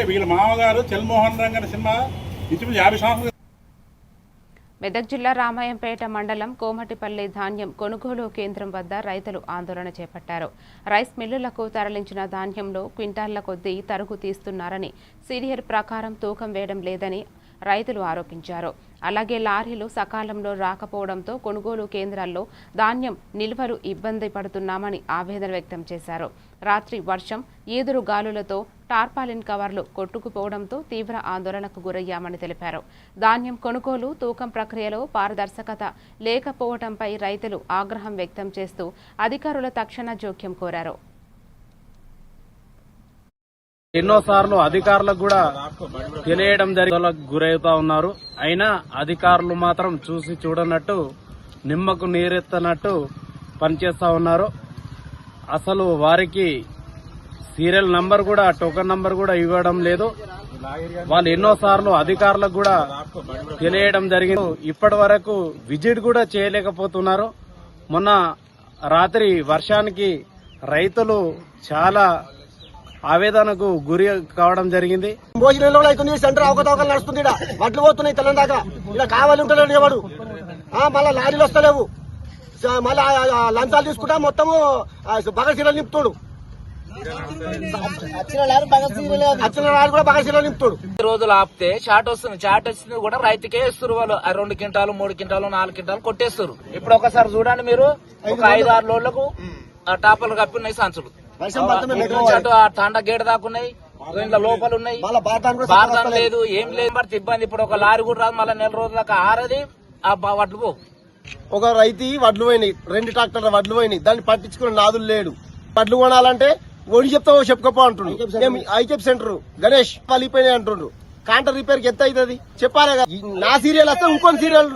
వీళ్ళ మామగారు చల్మోహన్ రంగన్ సినిమా ఇంచుమించు 50 సంవత్సరాలు. మెదక్ జిల్లా రామాయంపేట మండలం కోమటిపల్లి ధాన్యం కొనుగోలు కేంద్రం వద్ద రైతులు ఆందోళన చేపట్టారు. రైస్ మిల్లులకు తరలించిన ధాన్యంలో క్వింటాళ్ల కొద్దీ తరుగు తీస్తున్నారని, సీరియల్ ప్రకారం తూకం వేయడం లేదని రైతులు ఆరోపించారు. అలాగే లారీలు సకాలంలో రాకపోవడంతో కొనుగోలు కేంద్రాల్లో ధాన్యం నిల్వలు ఇబ్బంది పడుతున్నామని ఆవేదన వ్యక్తం చేశారు. రాత్రి వర్షం, ఈదురు గాలులతో టార్పాలిన్ కవర్లు కొట్టుకుపోవడంతో తీవ్ర ఆందోళనకు గురయ్యామని తెలిపారు. ధాన్యం కొనుగోలు, తూకం ప్రక్రియలో పారదర్శకత లేకపోవడంపై రైతులు ఆగ్రహం వ్యక్తం చేస్తూ అధికారుల తక్షణ జోక్యం కోరారు. ఎన్నోసార్లు అధికారులకు కూడా తెలియడం జరిగి గురవుతా ఉన్నారు. అయినా అధికారులు మాత్రం చూసి చూడనట్టు, నిమ్మకు నీరెత్తనట్టు పనిచేస్తా ఉన్నారు. అసలు వారికి సీరియల్ నంబర్ కూడా, టోకెన్ నంబర్ కూడా ఇవ్వడం లేదు. వాళ్ళు ఎన్నోసార్లు అధికారులకు కూడా తెలియడం జరిగింది. ఇప్పటి వరకు విజిట్ కూడా చేయలేకపోతున్నారు. మొన్న రాత్రి వర్షానికి రైతులు చాలా ఆవేదనకు గురి కావడం జరిగింది. భోజనంలో అవుతుంది, సెంటర్ అవకతవకలు నడుస్తుంది. వడ్లు పోతున్నాయి తెల్లం దాకా. ఇలా కావాలి ఉంటలేడు ఎవడు. మళ్ళా లారీలు వస్తలేవు. మళ్ళా లంచాలు తీసుకుంటా మొత్తము బగసీరలు నింపుతాడు. వచ్చిన లారీ కూడా బగసీరలు నింపుతాడు. రోజులు ఆపితే చాట్ వస్తుంది కూడా రైతుకే ఇస్తారు. వాళ్ళు 2 క్వింటాలు 3 క్వింటాలు 4 క్వింటాలు కొట్టేస్తారు. ఇప్పుడు ఒకసారి చూడండి మీరు, ఒక 5-6 లోళ్లకు టాపర్లు కప్పిన్నాయి సంచులు. తాండా గేట్ దాకున్నాయి, ఇంట్లో లోపల ఉన్నాయి, బాధం లేదు, ఏం లేదు. పడితే ఇబ్బంది. ఇప్పుడు ఒక లారీ కూడా రాదు, మళ్ళీ 4 రోజుల దాకా ఆరది ఆ వడ్లు పో. ఒక రైతు వడ్లు పోయినాయి, 2 ట్రాక్టర్ల వడ్లు పోయినాయి, దాన్ని పట్టించుకునే నాదులు లేడు. వడ్లు కొనాలంటే ఒడి చెప్తావో చెప్పుకోపో అంటుండ్రు. ఐకెప్ సెంటర్ గణేష్ పలిపోయినాయి అంటుండ్రు. కాంటర్ రిపేర్ కి ఎంత అవుతుంది చెప్పాలి. నా సీరియల్ వస్తే ఇంకొక సీరియల్